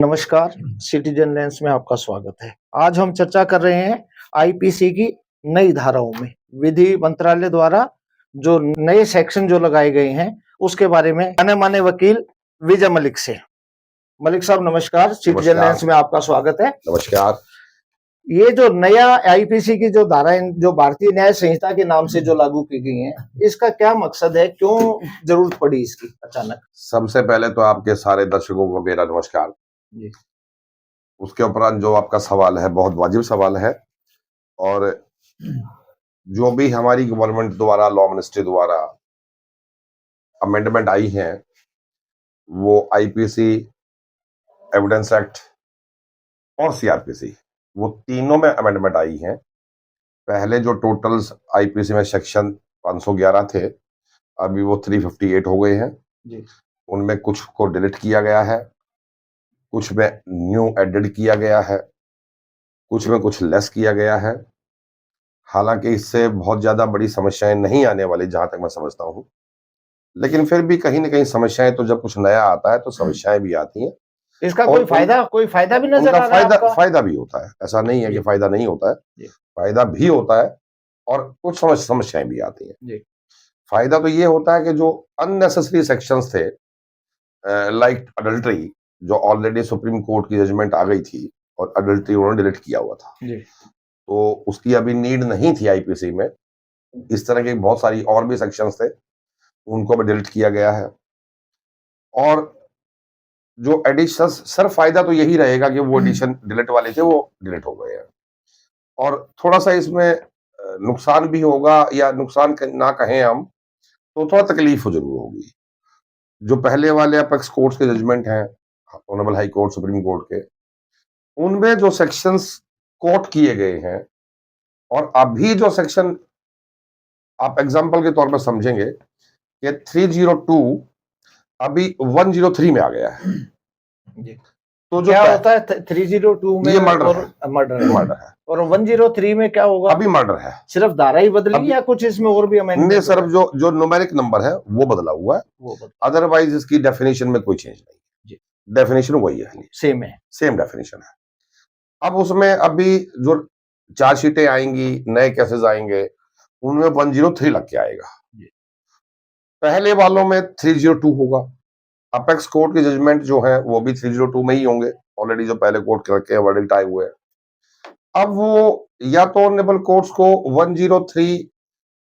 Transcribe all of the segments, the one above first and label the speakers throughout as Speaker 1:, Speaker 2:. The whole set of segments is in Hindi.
Speaker 1: नमस्कार, सिटीजन लेंस में आपका स्वागत है। आज हम चर्चा कर रहे हैं आईपीसी की नई धाराओं में विधि मंत्रालय द्वारा जो नए सेक्शन जो लगाए गए हैं उसके बारे में जाने-माने वकील विजय मलिक से। मलिक साहब नमस्कार, सिटीजन लेंस में आपका स्वागत है।
Speaker 2: नमस्कार।
Speaker 1: ये जो नया आईपीसी की जो धाराएं जो भारतीय न्याय संहिता के नाम से जो लागू की गई हैं, इसका क्या मकसद है? क्यों जरूरत पड़ी इसकी अचानक?
Speaker 2: सबसे पहले तो आपके सारे दर्शकों को मेरा नमस्कार।
Speaker 1: जी।
Speaker 2: उसके उपरांत जो आपका सवाल है बहुत वाजिब सवाल है और जो भी हमारी गवर्नमेंट द्वारा लॉ मिनिस्ट्री द्वारा अमेंडमेंट आई हैं वो आईपीसी, एविडेंस एक्ट और सीआरपीसी, वो तीनों में अमेंडमेंट आई हैं। पहले जो टोटल्स आईपीसी में सेक्शन 511 थे, अभी वो 358 हो गए हैं
Speaker 1: जी।
Speaker 2: उनमें कुछ को डिलीट किया गया है, कुछ में न्यू एडेड किया गया है, कुछ में कुछ लेस किया गया है। हालांकि इससे बहुत ज्यादा बड़ी समस्याएं नहीं आने वाली जहां तक मैं समझता हूं, लेकिन फिर भी कहीं ना कहीं समस्याएं, तो जब कुछ नया आता है तो समस्याएं भी आती हैं।
Speaker 1: इसका
Speaker 2: और
Speaker 1: कोई फायदा भी नजर
Speaker 2: उनका
Speaker 1: आ रहा है आपका?
Speaker 2: फायदा भी होता है, ऐसा नहीं है कि फायदा नहीं होता है, फायदा भी होता है और कुछ समस्याएं भी आती हैं। फायदा तो ये होता है कि जो अननेसेसरी सेक्शंस थे, लाइक अडल्ट्री, जो ऑलरेडी सुप्रीम कोर्ट की जजमेंट आ गई थी और अडल्ट्री उन्होंने डिलीट किया हुआ था, तो उसकी अभी नीड नहीं थी आईपीसी में। इस तरह की बहुत सारी और भी सेक्शंस थे, उनको भी डिलीट किया गया है। और जो एडिशन, सर फायदा तो यही रहेगा कि वो एडिशन डिलीट वाले थे वो डिलीट हो गए हैं। और थोड़ा सा इसमें नुकसान भी होगा, या नुकसान ना कहें हम, तो थोड़ा तकलीफ जरूर होगी। जो पहले वाले अपेक्स कोर्ट्स के जजमेंट हैं, honourable high court, supreme court के, उनमें जो सेक्शंस कोट किए गए हैं और अभी जो सेक्शन, आप एग्जांपल के तौर पर समझेंगे कि 302 अभी 103 में आ गया है।
Speaker 1: तो जो क्या होता है 302 में?
Speaker 2: ये मर्डर है
Speaker 1: और 103 में क्या होगा?
Speaker 2: अभी मर्डर है।
Speaker 1: सिर्फ धारा ही बदली या कुछ इसमें और भी अमेंडमेंट?
Speaker 2: नहीं सर, जो न्यूमेरिक नंबर है वो बदला हुआ है, अदरवाइज इसकी डेफिनेशन में कोई चेंज नहीं। डेफिनेशन वही है, सेम डेफिनेशन है। अब उसमें अभी जो चार्जशीटें आएंगी, नए केसेस आएंगे, उनमें 103 लग के आएगा। पहले वालों में 302 होगा। अपेक्स कोर्ट के जजमेंट जो है वो भी 302 में ही होंगे, ऑलरेडी जो पहले कोर्ट करके वर्डिक्ट आए हुए हैं। अब वो या तो ऑनरेबल कोर्ट्स को 103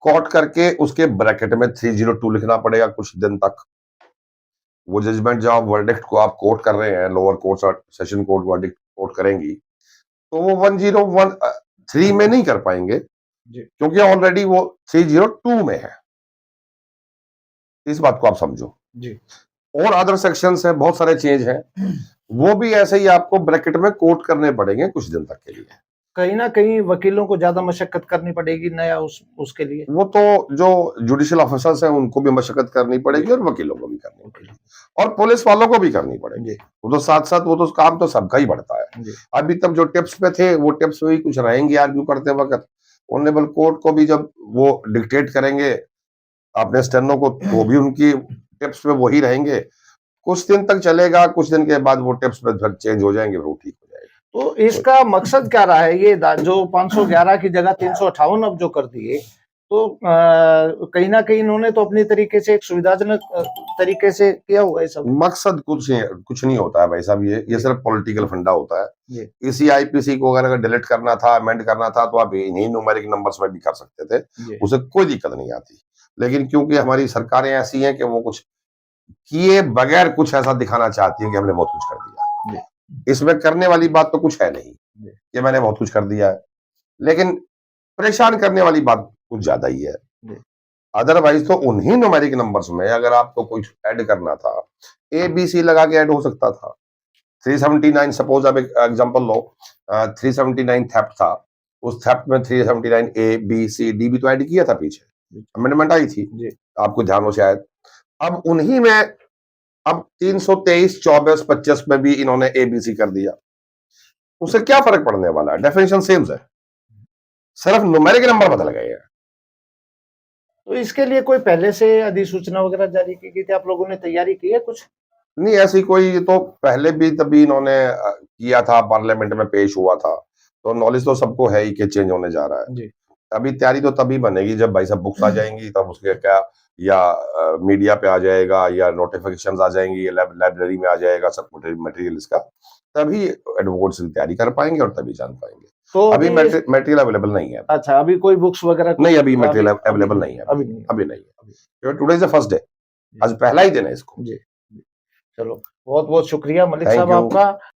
Speaker 2: कोर्ट करके उसके ब्रैकेट में 302 लिखना पड़ेगा कुछ दिन तक। वो जजमेंट जब वर्डिक्ट को आप कोर्ट कर रहे हैं, लोअर कोर्ट्स और सेशन कोर्ट वर्डिक्ट कोर्ट करेंगी, तो वो 103 में नहीं कर पाएंगे क्योंकि ऑलरेडी वो 302 में है। इस बात को आप समझो जी। और अदर सेक्शंस हैं, बहुत सारे चेंज हैं, वो भी ऐसे ही आपको ब्रैकेट में कोट करने पड़ेंगे कुछ दिन तक के लिए। कहीं
Speaker 1: ना कहीं वकीलों को ज्यादा मशक्कत करनी पड़ेगी नया उसके लिए।
Speaker 2: वो तो जो जुडिशियल ऑफिसर्स हैं उनको भी मशक्कत करनी पड़ेगी और वकीलों को भी करनी पड़ेगी और पुलिस वालों को भी करनी पड़ेगी। वो तो साथ साथ, वो तो काम तो सबका ही बढ़ता है। अभी तक जो टिप्स पे थे वो टिप्स पे भी कुछ रहेंगे आर्ग्यू करते वक्त। ऑनरेबल कोर्ट को भी जब वो डिक्टेट करेंगे अपने स्टेनो को, वो भी उनकी टिप्स पे वही रहेंगे। कुछ दिन तक चलेगा, कुछ दिन के बाद वो टिप्स पे फिर चेंज हो जाएंगे, वो ठीक हो जाएगा।
Speaker 1: तो इसका मकसद क्या रहा है? ये जो 511 की जगह 358 अब जो कर दिए, तो कहीं ना कहीं इन्होंने तो अपनी तरीके से एक सुविधाजनक तरीके से किया हुआ है। सब
Speaker 2: मकसद कुछ नहीं होता है भाई साहब, ये सिर्फ पॉलिटिकल फंडा होता है। इसी आईपीसी को अगर डिलीट करना था, अमेंड करना था, तो आप इन्हीं न्यूमेरिक नंबर्स में भी कर सकते थे, उसे कोई दिक्कत नहीं आती। लेकिन क्योंकि हमारी सरकारें ऐसी हैं कि वो कुछ किए बगैर कुछ ऐसा दिखाना चाहती है कि हमने बहुत कुछ कर दिया। इसमें करने वाली बात तो कुछ है नहीं कि मैंने बहुत कुछ कर दिया है, लेकिन परेशान करने वाली बात कुछ ज्यादा ही है। अदरवाइज तो उन्हीं न्यूमेरिक नंबर्स में अगर आपको कुछ ऐड करना था, ABC लगा के ऐड हो सकता था। 379 सपोज, अब एक एग्जांपल लो, 379 थेफ्ट था, उस थेफ्ट में 379 A B C D भी तो ऐड किया था, पीछे अमेंडमेंट आई थी, आपको ध्यान हो शायद। अब उन्हीं में अब 323, 24, 25 में भी इन्होंने ABC कर दिया। उससे क्या फर्क पड़ने वाला है? डेफिनेशन सेम है, सिर्फ न्यूमेरिक नंबर बदल गए हैं।
Speaker 1: तो इसके लिए कोई पहले से अधिसूचना वगैरह जारी की गई थी? आप लोगों ने तैयारी की है कुछ?
Speaker 2: नहीं, ऐसी कोई तो पहले भी तभी इन्होंने किया था, पार्लियामेंट में पेश हुआ था, तो नॉलेज तो सबको है ही कि चेंज होने जा रहा है
Speaker 1: जी।
Speaker 2: अभी तैयारी तो तभी बनेगी जब भाई साहब बुक्स आ जाएंगी, तब उसके क्या या मीडिया पे आ जाएगा या नोटिफिकेशंस आ जाएंगी या लाइब्रेरी में आ जाएगा सब मटेरियल इसका, तभी एडवोकेट्स की तैयारी कर पाएंगे और तभी जान पाएंगे।
Speaker 1: तो
Speaker 2: अभी मटेरियल अवेलेबल नहीं है।
Speaker 1: अच्छा, अभी कोई बुक्स वगैरह
Speaker 2: नहीं, अभी मटेरियल अवेलेबल नहीं है, अभी नहीं है। Today is the first day, आज पहला ही दिन है इसको।
Speaker 1: जी। चलो, बहुत बहुत शुक्रिया मलिक
Speaker 2: थैंक
Speaker 1: साहब
Speaker 2: यू।
Speaker 1: आपका।